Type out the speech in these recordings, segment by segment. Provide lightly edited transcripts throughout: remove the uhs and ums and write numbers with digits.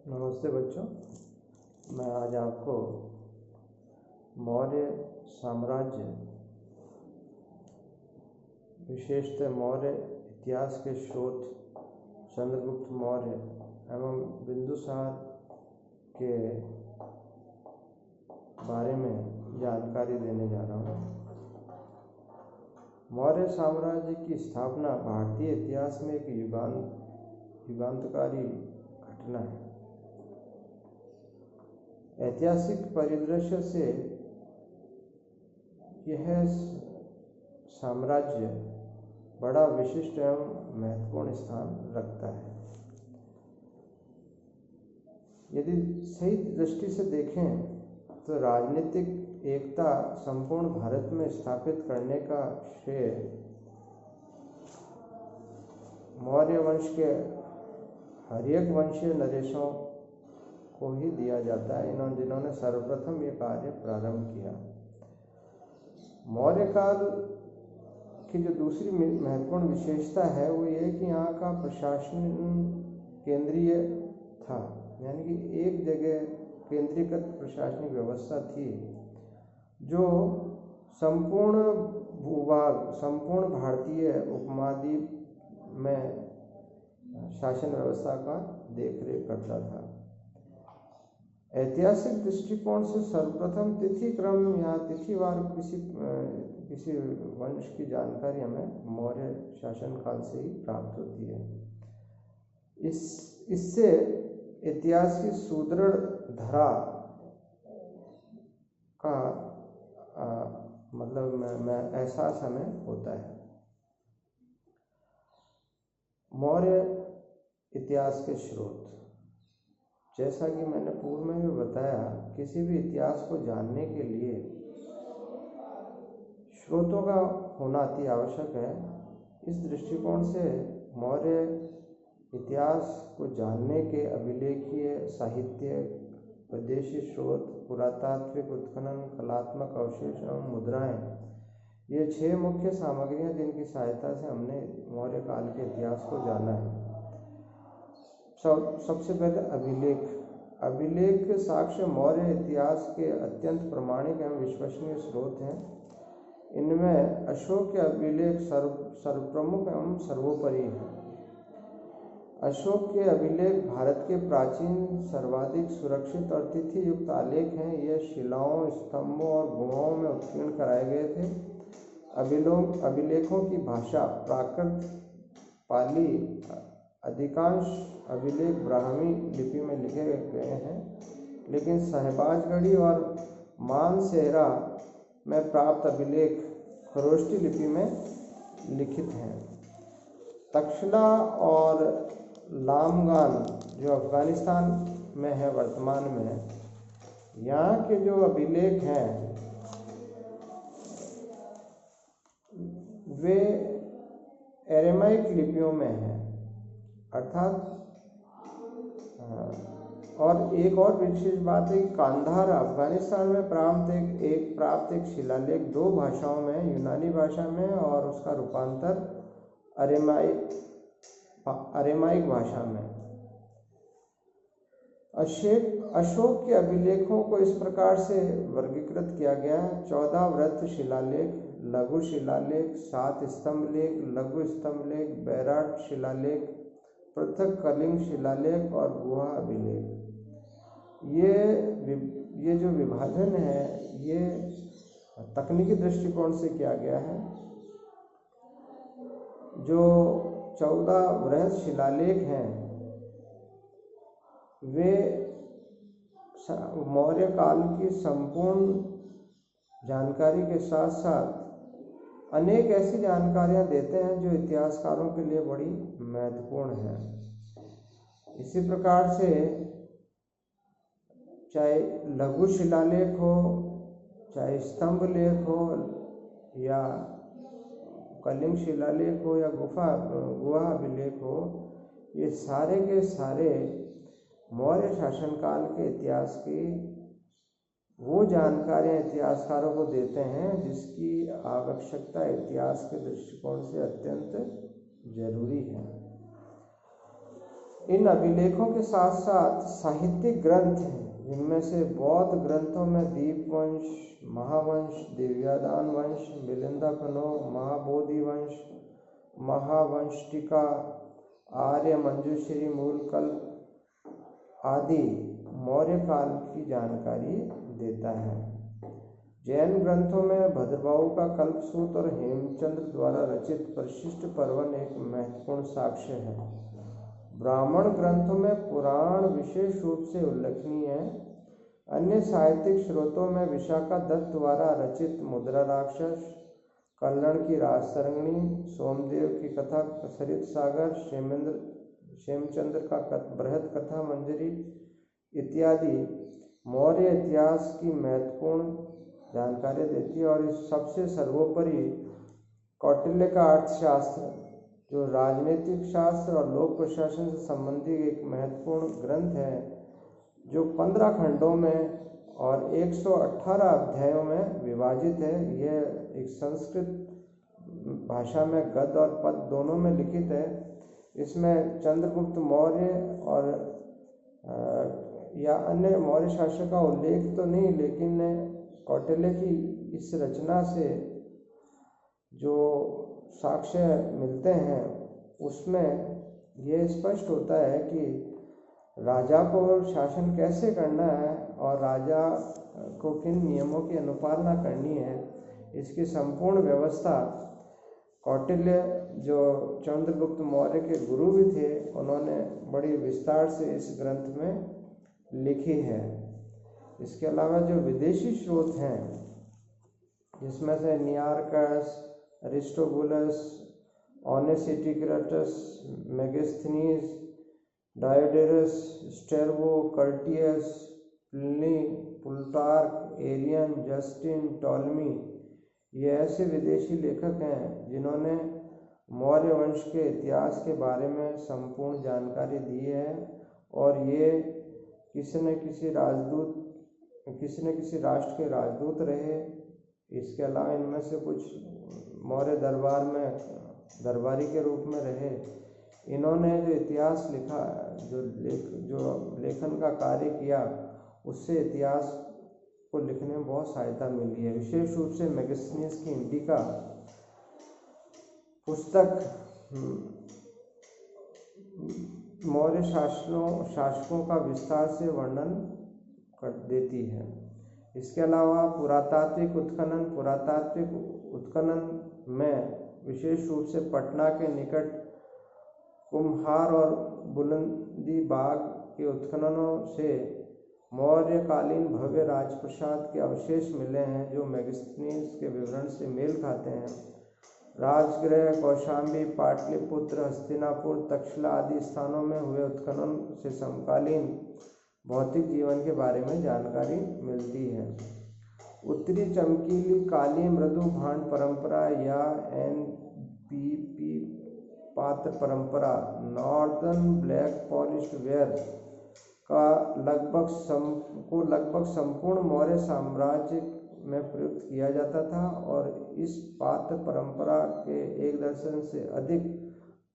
नमस्ते बच्चों, मैं आज आपको मौर्य साम्राज्य, विशेषतः मौर्य इतिहास के स्रोत चंद्रगुप्त मौर्य एवं बिंदुसार के बारे में जानकारी देने जा रहा हूँ। मौर्य साम्राज्य की स्थापना भारतीय इतिहास में एक युगांतकारी घटना है। ऐतिहासिक परिदृश्य से यह साम्राज्य बड़ा विशिष्ट एवं महत्वपूर्ण स्थान रखता है। यदि सही दृष्टि से देखें तो राजनीतिक एकता संपूर्ण भारत में स्थापित करने का श्रेय मौर्य वंश के हर्यक वंशीय नरेशों को ही दिया जाता है, जिन्होंने सर्वप्रथम ये कार्य प्रारंभ किया। मौर्य काल की जो दूसरी महत्वपूर्ण विशेषता है वो ये कि यहाँ का प्रशासन केंद्रीय था, यानी कि एक जगह केंद्रीकृत प्रशासनिक व्यवस्था थी जो संपूर्ण भूभाग, संपूर्ण भारतीय उपमहाद्वीप में शासन व्यवस्था का देखरेख करता था। ऐतिहासिक दृष्टिकोण से सर्वप्रथम तिथि क्रम या तिथिवार किसी वंश की जानकारी हमें मौर्य शासनकाल से ही प्राप्त होती है। इससे इतिहास की सुदृढ़ धरा का मतलब एहसास हमें होता है। मौर्य इतिहास के स्रोत, जैसा कि मैंने पूर्व में भी बताया, किसी भी इतिहास को जानने के लिए स्रोतों का होना अति आवश्यक है। इस दृष्टिकोण से मौर्य इतिहास को जानने के अभिलेखीय, साहित्य, विदेशी स्रोत, पुरातात्विक उत्खनन, कलात्मक अवशेष एवं मुद्राएं, ये 6 मुख्य सामग्रियां जिनकी सहायता से हमने मौर्य काल के इतिहास को जाना है। सबसे पहले अभिलेख साक्ष्य मौर्य इतिहास के अत्यंत प्रामाणिक एवं विश्वसनीय स्रोत हैं। इनमें अशोक के अभिलेख सर्वप्रमुख एवं सर्वोपरि है। अशोक के अभिलेख भारत के प्राचीन, सर्वाधिक सुरक्षित और तिथि युक्त आलेख हैं। यह शिलाओं, स्तंभों और गुहाओं में उत्कीर्ण कराए गए थे। अभिलेखों की भाषा प्राकृत पाली, अधिकांश अभिलेख ब्राह्मी लिपि में लिखे गए हैं, लेकिन सहबाजगढ़ी और मानसेरा में प्राप्त अभिलेख खरोष्टी लिपि में लिखित हैं। तक्षला और लामगान जो अफगानिस्तान में है वर्तमान में, यहाँ के जो अभिलेख हैं वे एरेमाइक लिपियों में हैं, अर्थात और एक और विशेष बात है कि कांधार अफगानिस्तान में प्राप्त एक शिलालेख 2 भाषाओं में, यूनानी भाषा में और उसका रूपांतर अरेमाइक भाषा में। अशोक के अभिलेखों को इस प्रकार से वर्गीकृत किया गया है: 14 वृत्त शिलालेख, लघु शिलालेख, 7 स्तंभ लेख, लघु स्तंभ लेख, बैराट शिलालेख, पृथक कलिंग शिलालेख और गुहा अभिलेख। ये जो विभाजन है ये तकनीकी दृष्टिकोण से किया गया है। जो 14 वृहद शिलालेख हैं वे मौर्य काल की संपूर्ण जानकारी के साथ साथ अनेक ऐसी जानकारियां देते हैं जो इतिहासकारों के लिए बड़ी महत्वपूर्ण है। इसी प्रकार से चाहे लघु शिलालेख हो, चाहे स्तंभ लेख हो, या कलिंग शिलालेख हो, या गुहा अभिलेख हो, ये सारे के सारे मौर्य शासनकाल के इतिहास की वो जानकारियां इतिहासकारों को देते हैं जिसकी आवश्यकता इतिहास के दृष्टिकोण से अत्यंत जरूरी है। इन अभिलेखों के साथ साथ साहित्यिक ग्रंथ हैं, जिनमें से बौद्ध ग्रंथों में दीपवंश, महावंश, दिव्यादान वंश, मिलिंदकनो, महाबोधि वंश, महावंशटिका, आर्य मंजूश्री, मूलकल्प आदि मौर्य काल की जानकारी देता है। जैन ग्रंथों में भद्रबाहु का कल्पसूत्र और हेमचंद्र द्वारा रचित परिशिष्ट पर्वन एक महत्वपूर्ण साक्ष्य है। ब्राह्मण ग्रंथों में पुराण विशेष रूप से उल्लेखनीय है। अन्य साहित्यिक स्रोतों में विशाखा दत्त द्वारा रचित मुद्रा राक्षस, कल्लण की राजतरंगिणी, सोमदेव की कथा सरित सागर, शेमचंद्र का बृहद कथा मंजरी इत्यादि मौर्य इतिहास की महत्वपूर्ण जानकारी देती है। और इस सबसे सर्वोपरि कौटिल्य का अर्थशास्त्र, जो राजनीतिक शास्त्र और लोक प्रशासन से संबंधित एक महत्वपूर्ण ग्रंथ है, जो 15 खंडों में और 118 अध्यायों में विभाजित है। यह एक संस्कृत भाषा में गद्य और पद दोनों में लिखित है। इसमें चंद्रगुप्त मौर्य और या अन्य मौर्य शासक का उल्लेख तो नहीं, लेकिन कौटिल्य की इस रचना से जो साक्ष्य मिलते हैं उसमें यह स्पष्ट होता है कि राजा को शासन कैसे करना है और राजा को किन नियमों की अनुपालना करनी है, इसकी संपूर्ण व्यवस्था कौटिल्य, जो चंद्रगुप्त मौर्य के गुरु भी थे, उन्होंने बड़ी विस्तार से इस ग्रंथ में लिखी है। इसके अलावा जो विदेशी स्रोत हैं, जिसमें से Nearchus, Aristobulus, Onesicritus, Megasthenes, Diodorus, Strabo, Curtius, Pliny, Plutarch, Arrian, Justin, Ptolemy, ये ऐसे विदेशी लेखक हैं जिन्होंने मौर्य वंश के इतिहास के बारे में संपूर्ण जानकारी दी है। और ये किसी न किसी राष्ट्र के राजदूत रहे। इसके अलावा इनमें से कुछ मौर्य दरबार में दरबारी के रूप में रहे। इन्होंने जो इतिहास लिखा, जो लेखन का कार्य किया, उससे इतिहास को लिखने में बहुत सहायता मिली है। विशेष रूप से मेगास्थनीज की इंडिका पुस्तक मौर्य शासकों का विस्तार से वर्णन कर देती है। इसके अलावा पुरातात्विक उत्खनन में विशेष रूप से पटना के निकट कुम्हार और बुलंदी बाग के उत्खननों से मौर्यकालीन भव्य राजप्रासाद के अवशेष मिले हैं, जो मेगास्थनीज के विवरण से मेल खाते हैं। राजगृह, कौशाम्बी, पाटलिपुत्र, हस्तिनापुर, तक्षशिला आदि स्थानों में हुए उत्खनन से समकालीन भौतिक जीवन के बारे में जानकारी मिलती है। उत्तरी चमकीली काली मृदु भांड परंपरा या NPP पात्र परंपरा, नॉर्दर्न ब्लैक पॉलिश्ड वेयर का लगभग संपूर्ण मौर्य साम्राज्य में प्रयुक्त किया जाता था। और इस पात्र परंपरा के 1 दर्जन से अधिक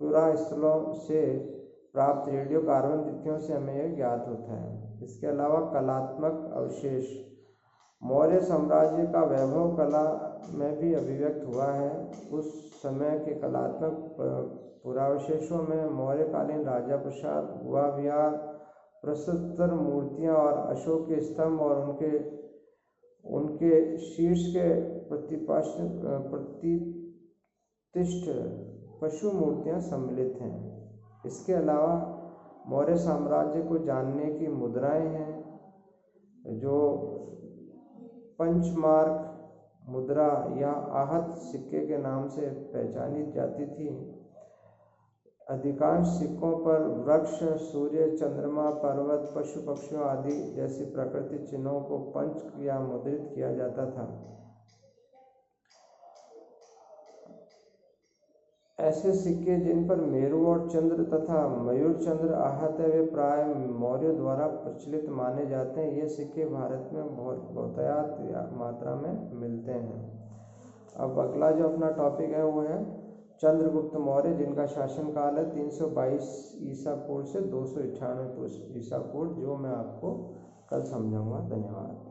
पुरास्थलों से प्राप्त रेडियो कार्बन तिथियों से हमें यह ज्ञात होता है। इसके अलावा कलात्मक अवशेष, मौर्य साम्राज्य का वैभव कला में भी अभिव्यक्त हुआ है। उस समय के कलात्मक पुरावशेषों में मौर्यकालीन राजा प्रासाद, गुहा विहार, प्रस्तुतर मूर्तियां और अशोक के स्तंभ और उनके शीर्ष के प्रतिष्ठित पशु मूर्तियां सम्मिलित हैं। इसके अलावा मौर्य साम्राज्य को जानने की मुद्राएं हैं, जो पंचमार्क मुद्रा या आहत सिक्के के नाम से पहचानी जाती थी। अधिकांश सिक्कों पर वृक्ष, सूर्य, चंद्रमा, पर्वत, पशु पक्षियों आदि जैसी प्राकृतिक चिन्हों को पंच या मुद्रित किया जाता था। ऐसे सिक्के जिन पर मेरू और चंद्र तथा मयूर चंद्र आहत है, वे प्राय मौर्य द्वारा प्रचलित माने जाते हैं। ये सिक्के भारत में बहुतायत मात्रा में मिलते हैं। अब अगला जो अपना टॉपिक है वो है चंद्रगुप्त मौर्य, जिनका शासनकाल है 322 ईसा पूर्व से 298 ईसा पूर्व, जो मैं आपको कल समझाऊंगा। धन्यवाद।